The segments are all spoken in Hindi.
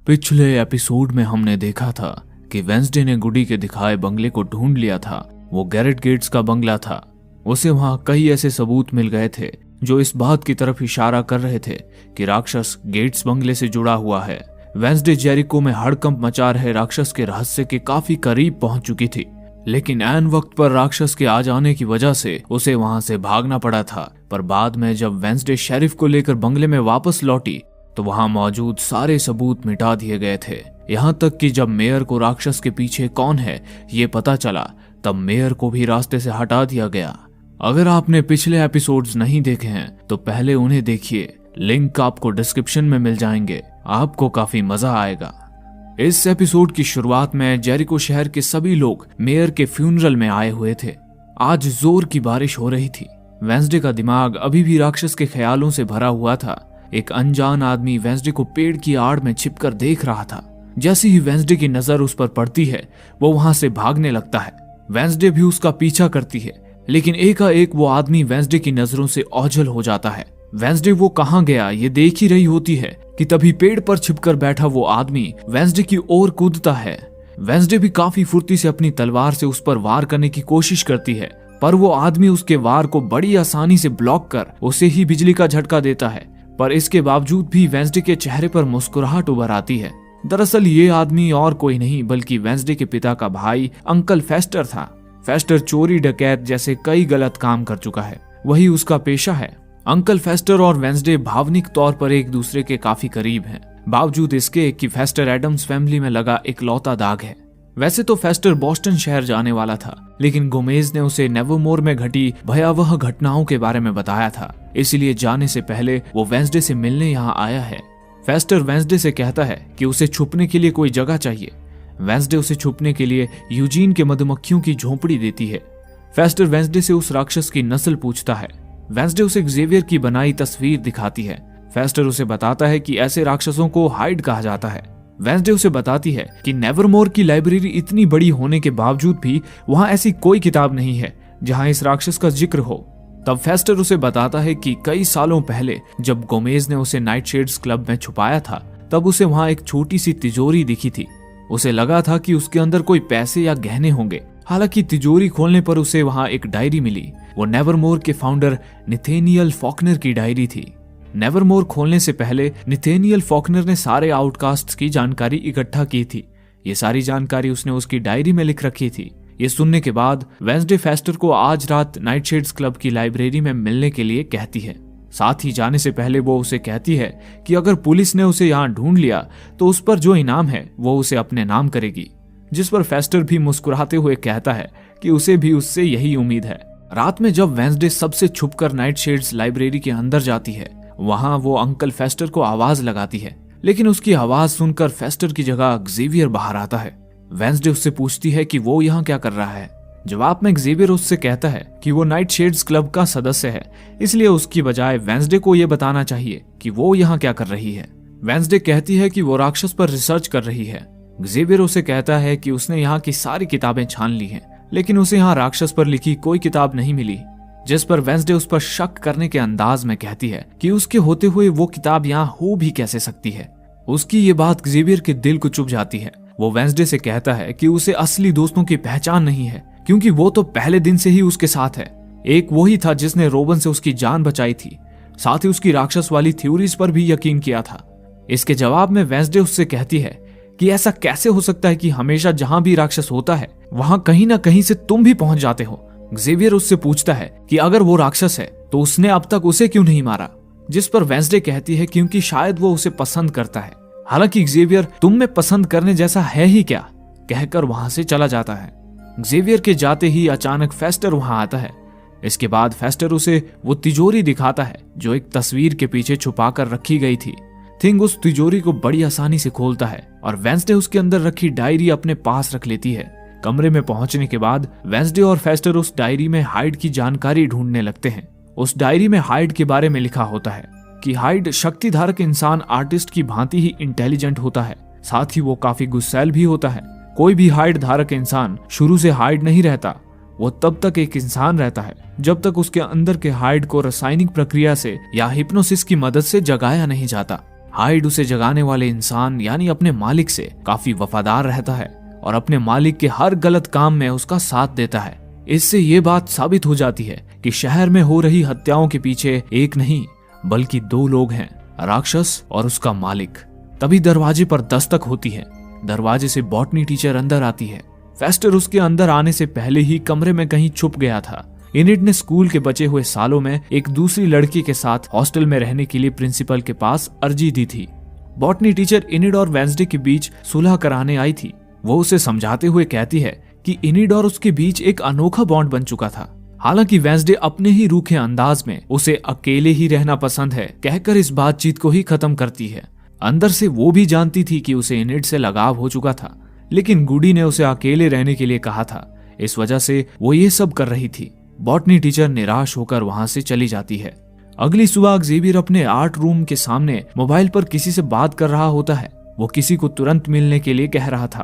पिछले एपिसोड में हमने देखा था कि वेंसडे ने गुडी के दिखाए बंगले को ढूंढ लिया था। वो गैरेट गेट्स का बंगला था। उसे वहां कई ऐसे सबूत मिल गए थे जो इस बात की तरफ इशारा कर रहे थे कि राक्षस गेट्स बंगले से जुड़ा हुआ है। वेंसडे जेरिको में हड़कंप मचा रहे राक्षस के रहस्य के काफी करीब पहुंच चुकी थी, लेकिन ऐन वक्त पर राक्षस के आ जाने की वजह से उसे वहां से भागना पड़ा था। पर बाद में जब वेंसडे शेरिफ को लेकर बंगले में वापस लौटी तो वहां मौजूद सारे सबूत मिटा दिए गए थे। यहाँ तक कि जब मेयर को राक्षस के पीछे कौन है ये पता चला तब मेयर को भी रास्ते से हटा दिया गया। अगर आपने पिछले एपिसोड्स नहीं देखे हैं तो पहले उन्हें देखिए, लिंक आपको डिस्क्रिप्शन में मिल जाएंगे, आपको काफी मजा आएगा। इस एपिसोड की शुरुआत में जेरिको शहर के सभी लोग मेयर के फ्यूनरल में आए हुए थे। आज जोर की बारिश हो रही थी। वेंसडे का दिमाग अभी भी राक्षस के ख्यालों से भरा हुआ था। एक अनजान आदमी वेंसडे को पेड़ की आड़ में छिपकर देख रहा था। जैसे ही वेंसडे की नजर उस पर पड़ती है वो वहां से भागने लगता है। वेंसडे भी उसका पीछा करती है, लेकिन एकाएक वो आदमी वेंसडे की नजरों से ओझल हो जाता है। वेंसडे वो कहाँ गया ये देख ही रही होती है कि तभी पेड़ पर छिपकर बैठा वो आदमी वेंसडे की ओर कूदता है। वेंसडे भी काफी फुर्ती से अपनी तलवार से उस पर वार करने की कोशिश करती है, पर वो आदमी उसके वार को बड़ी आसानी से ब्लॉक कर उसे ही बिजली का झटका देता है। पर इसके बावजूद भी वेंसडे के चेहरे पर मुस्कुराहट उभर आती है। दरअसल ये आदमी और कोई नहीं बल्कि वेंसडे के पिता का भाई अंकल फेस्टर था। फेस्टर चोरी डकैत जैसे कई गलत काम कर चुका है, वही उसका पेशा है। अंकल फेस्टर और वेंसडे भावनिक तौर पर एक दूसरे के काफी करीब हैं, बावजूद इसके कि फेस्टर एडम्स फैमिली में लगा इकलौता दाग है। वैसे तो फेस्टर बोस्टन शहर जाने वाला था, लेकिन गोमेज ने उसे नेवरमोर में घटी भयावह घटनाओं के बारे में बताया था, इसलिए जाने से पहले वो वेंसडे से मिलने यहाँ आया है। फेस्टर वेंसडे से कहता है कि उसे छुपने के लिए कोई जगह चाहिए। वेंसडे उसे छुपने के लिए यूजीन के मधुमक्खियों की झोंपड़ी देती है। फेस्टर वेंसडे से उस राक्षस की नस्ल पूछता है। वेंसडे उसे ज़ेवियर की बनाई तस्वीर दिखाती है। फेस्टर उसे बताता है कि ऐसे राक्षसों को हाइड कहा जाता है। वेंसडे उसे बताती है कि नेवरमोर की लाइब्रेरी इतनी बड़ी होने के बावजूद भी वहां ऐसी कोई किताब नहीं है जहां इस राक्षस का जिक्र हो। तब फेस्टर उसे बताता है कि कई सालों पहले जब गोमेज ने उसे नाइटशेड्स क्लब में छुपाया था तब उसे वहां एक छोटी सी तिजोरी दिखी थी। उसे लगा था कि उसके अंदर कोई पैसे या गहने होंगे। हालांकि तिजोरी खोलने पर उसे वहां एक डायरी मिली। वो नेवरमोर के फाउंडर निथेनियल फॉकनर की डायरी थी। नेवरमोर खोलने से पहले निथेनियल फॉकनर ने सारे आउटकास्ट्स की जानकारी इकट्ठा की थी। ये सारी जानकारी उसने उसकी डायरी में लिख रखी थी। ये सुनने के बाद वेंसडे फेस्टर को आज रात नाइटशेड्स क्लब की लाइब्रेरी में मिलने के लिए कहती है। साथ ही जाने से पहले वो उसे कहती है कि अगर पुलिस ने उसे यहाँ ढूंढ लिया तो उस पर जो इनाम है वो उसे अपने नाम करेगी, जिस पर फेस्टर भी मुस्कुराते हुए कहता है कि उसे भी उससे यही उम्मीद है। रात में जब वेंसडे सबसे छुपकर नाइटशेड्स लाइब्रेरी के अंदर जाती है, वहां वो अंकल फेस्टर को आवाज लगाती है, लेकिन उसकी आवाज सुनकर फेस्टर की जगह ज़ेवियर बाहर आता है। वेंसडे उससे पूछती है कि वो यहाँ क्या कर रहा है। जवाब में ज़ेवियर उससे कहता है कि वो नाइटशेड्स क्लब का सदस्य है, इसलिए उसकी बजाय वेंसडे को ये बताना चाहिए कि वो यहाँ क्या कर रही है। वेंसडे कहती है कि वो राक्षस पर रिसर्च कर रही है। ज़ेवियर उसे कहता है कि उसने यहाँ की सारी किताबें छान ली हैं, लेकिन उसे यहाँ राक्षस पर लिखी कोई किताब नहीं मिली, जिस पर वेंसडे उस पर शक करने के अंदाज में कहती है कि उसके होते हुए वो किताब यहाँ हो भी कैसे सकती है। उसकी ये बात ज़ेवियर के दिल को चुभ जाती है। वो वेंसडे से कहता है कि उसे असली दोस्तों की पहचान नहीं है, क्योंकि वो तो पहले दिन से ही उसके साथ है। एक वही था जिसने रोबन से उसकी जान बचाई थी, साथ ही उसकी राक्षस वाली थ्योरीज पर भी यकीन किया था। इसके जवाब में वेंसडे उससे कहती है कि ऐसा कैसे हो सकता है कि हमेशा जहां भी राक्षस होता है वहां कहीं ना कहीं से तुम भी पहुंच जाते हो। ज़ेवियर उससे पूछता है कि अगर वो राक्षस है तो उसने अब तक उसे क्यों नहीं मारा, जिस पर वेंसडे कहती है क्योंकि शायद वो उसे पसंद करता है। हालांकि ज़ेवियर तुम में पसंद करने जैसा है ही क्या कहकर वहां से चला जाता है। ज़ेवियर के जाते ही अचानक फेस्टर वहां आता है। इसके बाद फेस्टर उसे वो तिजोरी दिखाता है जो एक तस्वीर के पीछे छुपा कर रखी गई थी। थिंग उस तिजोरी को बड़ी आसानी से खोलता है और वेंसडे उसके अंदर रखी डायरी अपने पास रख लेती है। कमरे में पहुंचने के बाद वेंसडे और फेस्टर उस डायरी में हाइड की जानकारी ढूंढने लगते हैं। उस डायरी में हाइड के बारे में लिखा होता है कि हाइड शक्तिधारक इंसान आर्टिस्ट की भांति ही इंटेलिजेंट होता है, साथ ही वो काफी गुस्सैल भी होता है। कोई भी हाइड धारक इंसान शुरू से हाइड नहीं रहता, वो तब तक एक इंसान रहता है जब तक उसके अंदर के हाइड को रासायनिक प्रक्रिया से या हिप्नोसिस की मदद से जगाया नहीं जाता। हाइड उसे जगाने वाले इंसान यानी अपने मालिक से काफी वफादार रहता है और अपने मालिक के हर गलत काम में उसका साथ देता है। इससे ये बात साबित हो जाती है कि शहर में हो रही हत्याओं के पीछे एक नहीं बल्कि दो लोग हैं, राक्षस और उसका मालिक। तभी दरवाजे पर दस्तक होती है। दरवाजे से बॉटनी टीचर अंदर आती है। फेस्टर उसके अंदर आने से पहले ही कमरे में कहीं छुप गया था। इनिड ने स्कूल के बचे हुए सालों में एक दूसरी लड़की के साथ हॉस्टल में रहने के लिए प्रिंसिपल के पास अर्जी दी थी। बॉटनी टीचर इनिड और वेंसडे के बीच सुलह कराने आई थी। वो उसे समझाते हुए कहती है कि इनिड और उसके बीच एक अनोखा बॉन्ड बन चुका था। हालांकि वेंसडे अपने ही रूखे अंदाज में उसे अकेले ही रहना पसंद है कहकर इस बातचीत को ही खत्म करती है। अंदर से वो भी जानती थी कि उसे इनिड से लगाव हो चुका था, लेकिन गुडी ने उसे अकेले रहने के लिए कहा था, इस वजह से वो ये सब कर रही थी। बॉटनी टीचर निराश होकर वहां से चली जाती है। अगली सुबह ज़ेवियर अपने आर्ट रूम के सामने मोबाइल पर किसी से बात कर रहा होता है। वो किसी को तुरंत मिलने के लिए कह रहा था।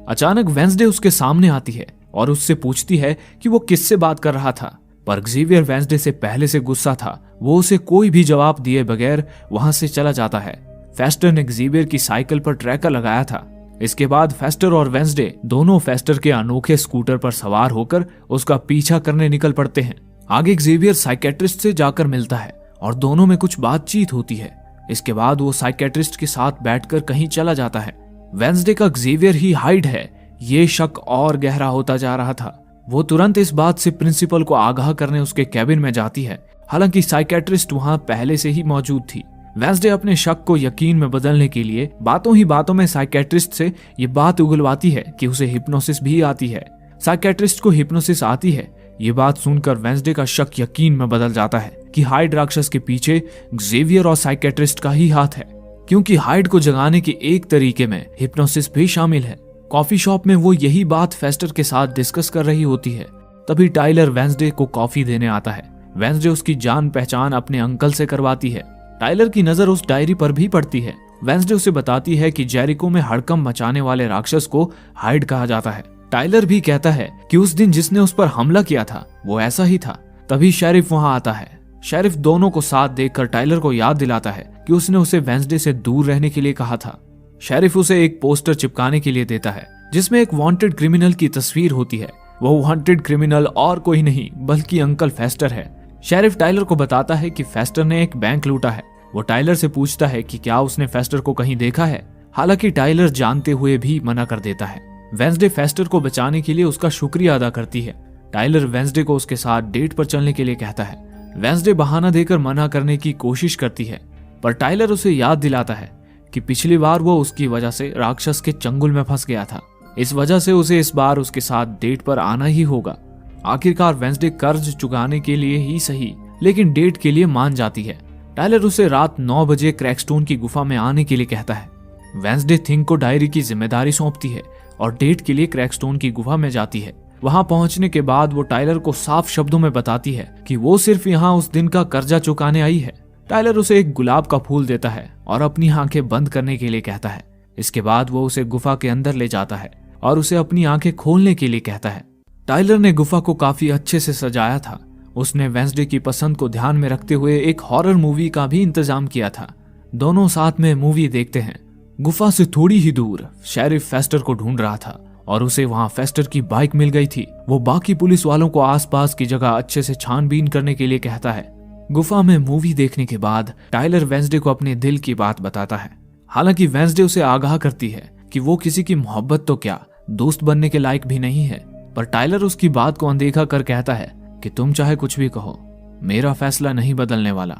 अचानक वेंसडे उसके सामने आती है और उससे पूछती है कि वो किससे बात कर रहा था, पर ज़ेवियर वेंसडे से पहले से गुस्सा था। वो उसे कोई भी जवाब दिए बगैर वहां से चला जाता है। फेस्टर ने ज़ेवियर की साइकिल पर ट्रैकर लगाया था। इसके बाद फेस्टर और वेंसडे दोनों फेस्टर के अनोखे स्कूटर पर सवार होकर उसका पीछा करने निकल पड़ते हैं। आगे ज़ेवियर साइकेट्रिस्ट से जाकर मिलता है और दोनों में कुछ बातचीत होती है। इसके बाद वो साइकेट्रिस्ट के साथ बैठकर कहीं चला जाता है। वेंसडे का ज़ेवियर ही हाइड है, ये शक और गहरा होता जा रहा था। वो तुरंत इस बात से प्रिंसिपल को आगाह करने उसके कैबिन में जाती है। हालांकि साइकेट्रिस्ट वहां पहले से ही मौजूद थी। वेंसडे अपने शक को यकीन में बदलने के लिए बातों ही बातों में साइकेट्रिस्ट से ये बात उगलवाती है कि उसे हिप्नोसिस भी आती है। साइकेट्रिस्ट को हिप्नोसिस आती है। ये बात सुनकर वेंसडे का शक यकीन में बदल जाता है कि हाइड राक्षस के पीछे ज़ेवियर और साइकेट्रिस्ट का ही हाथ है, क्योंकि हाइड को जगाने के एक तरीके में हिप्नोसिस भी शामिल है। कॉफी शॉप में वो यही बात फेस्टर के साथ डिस्कस कर रही होती है। तभी टाइलर वेंसडे को कॉफी देने आता है। वेंसडे उसकी जान पहचान अपने अंकल से करवाती है। टाइलर की नजर उस डायरी पर भी पड़ती है। वेंसडे उसे बताती है कि जेरिको में हड़कंप मचाने वाले राक्षस को हाइड कहा जाता है। टाइलर भी कहता है कि उस दिन जिसने उस पर हमला किया था वो ऐसा ही था। तभी शेरिफ वहां आता है। शेरिफ दोनों को साथ देखकर टाइलर को याद दिलाता है कि उसने उसे वेंसडे से दूर रहने के लिए कहा था। शेरिफ उसे एक पोस्टर चिपकाने के लिए देता है जिसमें एक वांटेड क्रिमिनल की तस्वीर होती है। वो वांटेड क्रिमिनल और कोई नहीं बल्कि अंकल फेस्टर है। शेरिफ टाइलर को बताता है कि फेस्टर ने एक बैंक लूटा है। वो टाइलर से पूछता है कि क्या उसने फेस्टर को कहीं देखा है। हालांकि टाइलर जानते हुए भी मना कर देता है। वेंसडे फेस्टर को बचाने के लिए उसका शुक्रिया अदा करती है। टाइलर वेंसडे को उसके साथ डेट पर चलने के लिए कहता है। वेंसडे बहाना देकर मना करने की कोशिश करती है, पर टाइलर उसे याद दिलाता है कि पिछली बार वो उसकी वजह से राक्षस के चंगुल में फंस गया था। इस वजह से उसे इस बार उसके साथ डेट पर आना ही होगा। आखिरकार वेंसडे कर्ज चुकाने के लिए ही सही लेकिन डेट के लिए मान जाती है। टाइलर उसे रात 9 बजे क्रैकस्टोन की गुफा में आने के लिए कहता है। वेंसडे थिंग को डायरी की जिम्मेदारी सौंपती है और डेट के लिए क्रैकस्टोन की गुफा में जाती है। वहां पहुंचने के बाद वो टाइलर को साफ शब्दों में बताती है कि वो सिर्फ यहाँ उस दिन का कर्जा चुकाने आई है। टाइलर उसे एक गुलाब का फूल देता है और अपनी आंखें बंद करने के लिए कहता है। इसके बाद वो उसे गुफा के अंदर ले जाता है और उसे अपनी आंखें खोलने के लिए कहता है। टाइलर ने गुफा को काफी अच्छे से सजाया था। उसने वेंसडे की पसंद को ध्यान में रखते हुए एक हॉरर मूवी का भी इंतजाम किया था। दोनों साथ में मूवी देखते हैं। गुफा से थोड़ी ही दूर शेरिफ फेस्टर को ढूंढ रहा था और उसे वहां फेस्टर की बाइक मिल गई थी। वो बाकी पुलिस वालों को आसपास की जगह अच्छे से छानबीन करने के लिए कहता है। गुफा में मूवी देखने के बाद टाइलर वेंसडे को अपने दिल की बात बताता है। हालांकि वेंसडे उसे आगाह करती है कि वो किसी की मोहब्बत तो क्या दोस्त बनने के लायक भी नहीं है, पर टाइलर उसकी बात को अनदेखा कर कहता है कि तुम चाहे कुछ भी कहो, मेरा फैसला नहीं बदलने वाला।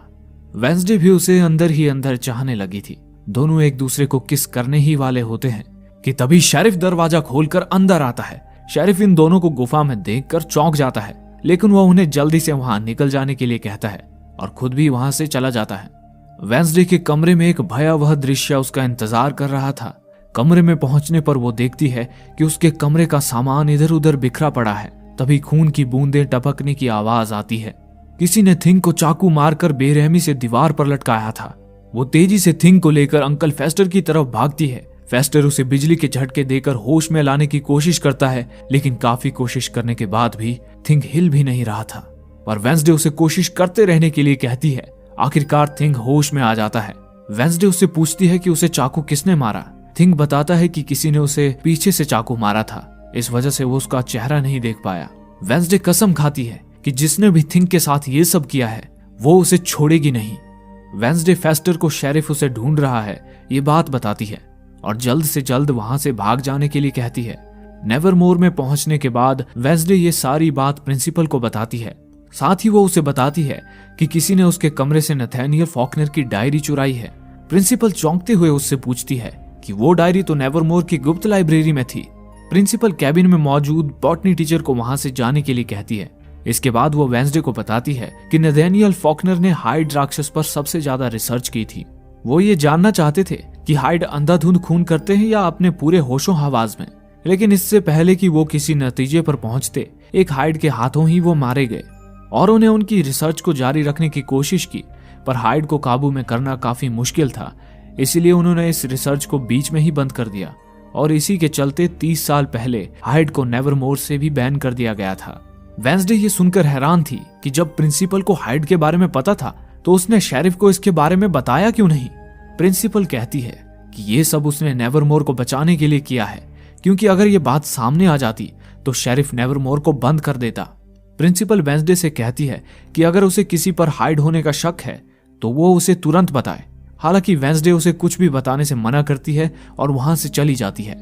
वेंसडे भी उसे अंदर ही अंदर चाहने लगी थी। दोनों एक दूसरे को किस करने ही वाले होते हैं कि तभी शेरिफ दरवाजा खोलकर अंदर आता है। शेरिफ इन दोनों को गुफा में देखकर चौंक जाता है, लेकिन वह उन्हें जल्दी से वहां निकल जाने के लिए कहता है और खुद भी वहां से चला जाता है। वेंसडे के कमरे में एक भयावह दृश्य उसका इंतजार कर रहा था। कमरे में पहुंचने पर वो देखती है कि उसके कमरे का सामान इधर उधर बिखरा पड़ा है। तभी खून की बूंदें टपकने की आवाज आती है। किसी ने थिंग को चाकू मारकर बेरहमी से दीवार पर लटकाया था। वो तेजी से थिंग को लेकर अंकल फेस्टर की तरफ भागती है। फेस्टर उसे बिजली के झटके देकर होश में लाने की कोशिश करता है, लेकिन काफी कोशिश करने के बाद भी थिंग हिल भी नहीं रहा था। पर वेंसडे उसे कोशिश करते रहने के लिए कहती है। आखिरकार थिंग होश में आ जाता है। वेंसडे उससे पूछती है कि उसे चाकू किसने मारा। थिंक बताता है कि किसी ने उसे पीछे से चाकू मारा था, इस वजह से वो उसका चेहरा नहीं देख पाया। वेंसडे कसम खाती है कि जिसने भी थिंक के साथ ये सब किया है वो उसे छोड़ेगी नहीं। वेंसडे फेस्टर को शेरिफ उसे ढूंढ रहा है ये बात बताती है और जल्द से जल्द वहां से भाग जाने के लिए कहती है। नेवरमोर में पहुंचने के बाद वेंसडे ये सारी बात प्रिंसिपल को बताती है। साथ ही वो उसे बताती है कि किसी ने उसके कमरे से नथानियल फॉकनर की डायरी चुराई है। प्रिंसिपल चौंकते हुए उससे पूछती है कि वो डायरी तो नेवरमोर की गुप्त लाइब्रेरी में थी। प्रिंसिपल कैबिन में मौजूद बॉटनी टीचर को वहां से जाने के लिए कहती है। इसके बाद वो वेंसडे को बताती है कि नथानियल फॉकनर ने हाइड राक्षस पर सबसे ज्यादा रिसर्च की थी। वो ये जानना चाहते थे कि हाइड अंधाधुंध खून करते हैं या अपने पूरे होशो हवास में, लेकिन इससे पहले कि वो किसी नतीजे पर पहुंचते एक हाइड के हाथों ही वो मारे गए और उन्हें उनकी रिसर्च को जारी रखने की कोशिश की, पर हाइड को काबू में करना काफी मुश्किल था, इसलिए उन्होंने इस रिसर्च को बीच में ही बंद कर दिया और इसी के चलते 30 साल पहले हाइड को नेवरमोर से भी बैन कर दिया गया था। वेंसडे ये सुनकर हैरान थी कि जब प्रिंसिपल को हाइड के बारे में पता था तो उसने शेरिफ को इसके बारे में बताया क्यों नहीं। प्रिंसिपल कहती है कि ये सब उसने नेवरमोर को बचाने के लिए किया है, क्योंकि अगर ये बात सामने आ जाती तो शेरिफ नेवरमोर को बंद कर देता। प्रिंसिपल वेंसडे से कहती है कि अगर उसे किसी पर हाइड होने का शक है तो वो उसे तुरंत बताए। हालांकि वेंसडे उसे कुछ भी बताने से मना करती है और वहां से चली जाती है।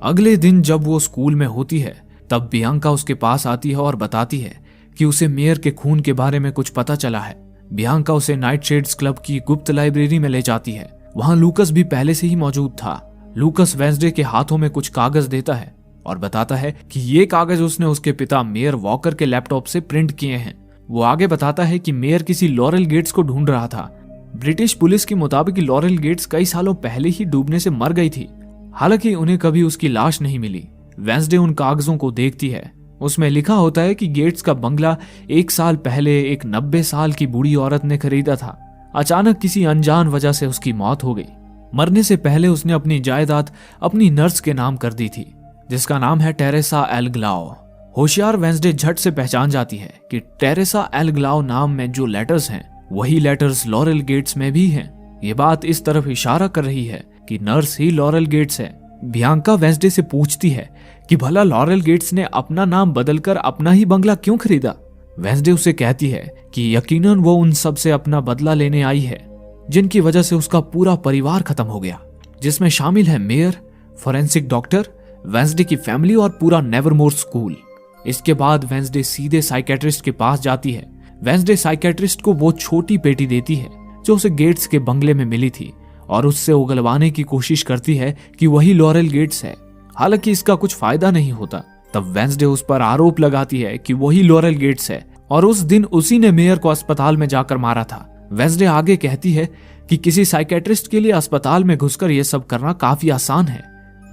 अगले दिन जब वो स्कूल में होती है तब बियांका उसके पास आती है और बताती है कि उसे मेयर के खून के बारे में कुछ पता चला है। बियांका उसे नाइटशेड्स क्लब की गुप्त लाइब्रेरी में ले जाती है। वहां लूकस भी पहले से ही मौजूद था। लूकस वेंसडे के हाथों में कुछ कागज देता है और बताता है कि ये कागज उसने उसके पिता मेयर वॉकर के लैपटॉप से प्रिंट किए हैं। वो आगे बताता है कि मेयर किसी लॉरेल गेट्स को ढूंढ रहा था। ब्रिटिश पुलिस के मुताबिक लॉरेल गेट्स कई सालों पहले ही डूबने से मर गई थी, हालांकि उन्हें कभी उसकी लाश नहीं मिली। वेंसडे उन कागजों को देखती है। उसमें लिखा होता है कि गेट्स का बंगला 1 साल पहले एक 90 साल की बूढ़ी औरत ने खरीदा था। अचानक किसी अनजान वजह से उसकी मौत हो गई। मरने से पहले उसने अपनी जायदाद अपनी नर्स के नाम कर दी थी, जिसका नाम है टेरेसा एलग्लाओ। होशियार वेंसडे झट से पहचान जाती है कि टेरेसा एलग्लाओ नाम में जो लेटर्स हैं वही लेटर्स लॉरेल गेट्स में भी हैं। ये बात इस तरफ इशारा कर रही है कि नर्स ही लॉरेल गेट्स है। बियांका वेंसडे से पूछती है कि भला लॉरेल गेट्स ने अपना नाम बदलकर अपना ही बंगला क्यों खरीदा। वेंसडे उसे कहती है कि यकीनन वो उन सब से अपना बदला लेने आई है जिनकी वजह से उसका पूरा परिवार खत्म हो गया, जिसमें शामिल है मेयर, फोरेंसिक डॉक्टर, वेंसडे की फैमिली और पूरा नेवरमोर स्कूल। इसके बाद वेंसडे सीधे साइकेट्रिस्ट के पास जाती है। वेंसडे साइकेट्रिस्ट को वो छोटी पेटी देती है जो उसे गेट्स के बंगले में मिली थी और उससे उगलवाने की कोशिश करती है कि वही लॉरेल गेट्स है। हालांकि इसका कुछ फायदा नहीं होता। तब वेंसडे उस पर आरोप लगाती है कि वही लॉरेल गेट्स है और उस दिन उसी ने मेयर को अस्पताल में जाकर मारा था। वेंसडे आगे कहती है कि किसी साइकेट्रिस्ट के लिए अस्पताल में घुसकर यह सब करना काफी आसान है।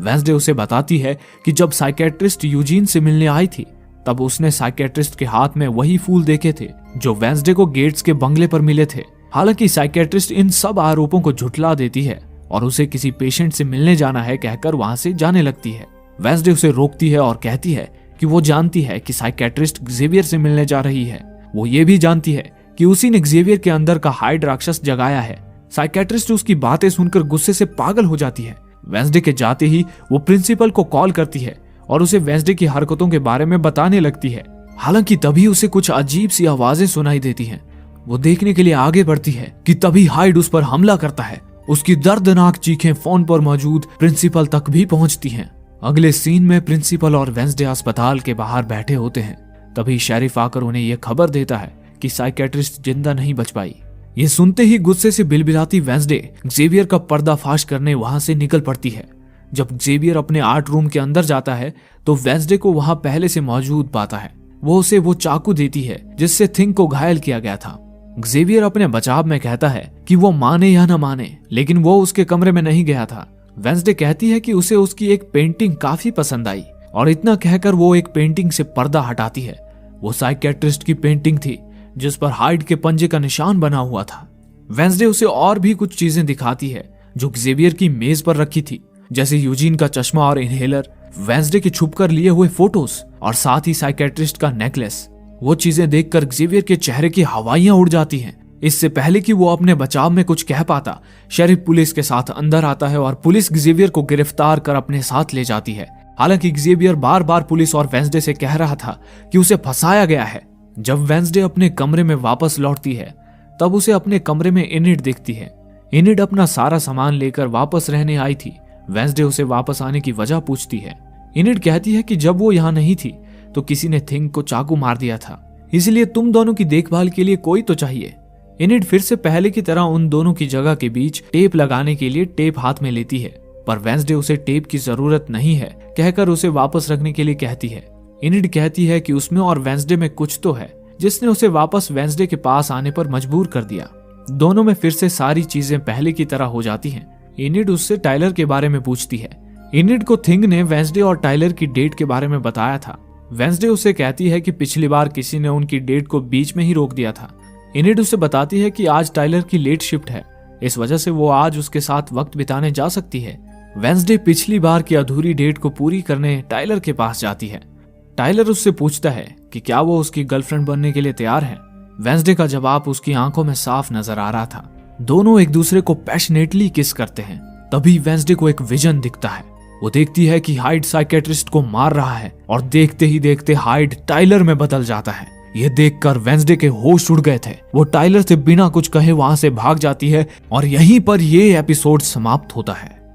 वेंसडे उसे बताती है कि जब साइकेट्रिस्ट यूजीन से मिलने आई थी तब उसने साइकेट्रिस्ट के हाथ में वही फूल देखे थे जो वेंसडे को गेट्स के बंगले पर मिले थे। हालांकि साइकेट्रिस्ट इन सब आरोपों को झुठला देती है और उसे किसी पेशेंट से मिलने जाना है कहकर वहां से जाने लगती है। वेंसडे उसे रोकती है और कहती है कि वो जानती है कि साइकेट्रिस्ट जेवियर से मिलने जा रही है। वो ये भी जानती है कि उसी ने जेवियर के अंदर का हाइड राक्षस जगाया है। साइकेट्रिस्ट उसकी बातें सुनकर गुस्से से पागल हो जाती है। वेंसडे के जाते ही वो प्रिंसिपल को कॉल करती है और उसे वेंसडे की हरकतों के बारे में बताने लगती है। हालांकि तभी उसे कुछ अजीब सी आवाजें सुनाई देती हैं। वो देखने के लिए आगे बढ़ती है कि तभी हाइड उस पर हमला करता है। उसकी दर्दनाक चीखें फोन पर मौजूद प्रिंसिपल तक भी पहुंचती हैं। अगले सीन में प्रिंसिपल और वेंसडे अस्पताल के बाहर बैठे होते हैं। तभी शेरिफ आकर उन्हें यह खबर देता है कि साइकेट्रिस्ट जिंदा नहीं बच पाई। ये सुनते ही गुस्से से बिलबिलाती वेंसडे जेवियर का पर्दाफाश करने वहां से निकल पड़ती है। जब जेवियर अपने आर्ट रूम के अंदर जाता है तो वेंसडे को वहां पहले से मौजूद पाता है। वो उसे वो चाकू देती है जिससे थिंक को घायल किया गया था। जेवियर अपने बचाव में कहता है कि वो माने या न माने, लेकिन वो उसके कमरे में नहीं गया था। वेंसडे कहती है कि उसे उसकी एक पेंटिंग काफी पसंद आई और इतना कहकर वो एक पेंटिंग से पर्दा हटाती है। वो साइकेट्रिस्ट की पेंटिंग थी जिस पर हाइड के पंजे का निशान बना हुआ था। वेंसडे उसे और भी कुछ चीजें दिखाती है जो जेवियर की मेज पर रखी थी, जैसे यूजीन का चश्मा और इनहेलर, वेंसडे के छुपकर लिए हुए फोटोज और साथ ही साइकेट्रिस्ट का नेकलेस। वो चीजें देखकर जेवियर के चेहरे की हवाइयां उड़ जाती हैं। इससे पहले कि वो अपने बचाव में कुछ कह पाता, शेरिफ पुलिस के साथ अंदर आता है और पुलिस एक्जेवियर को गिरफ्तार कर अपने साथ ले जाती है। हालांकि एक्जेवियर बार बार पुलिस और वेंसडे से कह रहा था कि उसे फंसाया गया है। जब वेंसडे अपने कमरे में वापस लौटती है तब उसे अपने कमरे में इनिड दिखती है। इनिड अपना सारा सामान लेकर वापस रहने आई थी। वेंसडे उसे वापस आने की वजह पूछती है। इनिड कहती है कि जब वो यहाँ नहीं थी तो किसी ने थिंग को चाकू मार दिया था, इसलिए तुम दोनों की देखभाल के लिए कोई तो चाहिए। इनिड फिर से पहले की तरह उन दोनों की जगह के बीच टेप लगाने के लिए टेप हाथ में लेती है, पर वेंसडे उसे टेप की जरूरत नहीं है कहकर उसे वापस रखने के लिए कहती है। इनिड कहती है कि उसमें और वेंसडे में कुछ तो है जिसने उसे वापस वेंसडे के पास आने पर मजबूर कर दिया। दोनों में फिर से सारी चीजें पहले की तरह हो जाती हैं। इनिड उससे टाइलर के बारे में पूछती है। इनिड को थिंग ने वेंसडे और टाइलर की डेट के बारे में बताया था। वेंसडे उसे कहती है कि पिछली बार किसी ने उनकी डेट को बीच में ही रोक दिया था। इनिड उसे बताती है कि आज टाइलर की लेट शिफ्ट है, इस वजह से वो आज उसके साथ वक्त बिताने जा सकती है। वेंसडे पिछली बार की अधूरी डेट को पूरी करने टाइलर के पास जाती है। टाइलर उससे पूछता है कि क्या वो उसकी गर्लफ्रेंड बनने के लिए तैयार है। वेंसडे का जवाब उसकी आंखों में साफ नजर आ रहा था। दोनों एक दूसरे को पैशनेटली किस करते हैं। तभी वेंसडे को एक विजन दिखता है। वो देखती है कि हाइड साइकेट्रिस्ट को मार रहा है और देखते ही देखते हाइड टाइलर में बदल जाता है। ये देखकर वेंसडे के होश उड़ गए थे। वो टाइलर से बिना कुछ कहे वहां से भाग जाती है और यहीं पर ये एपिसोड समाप्त होता है।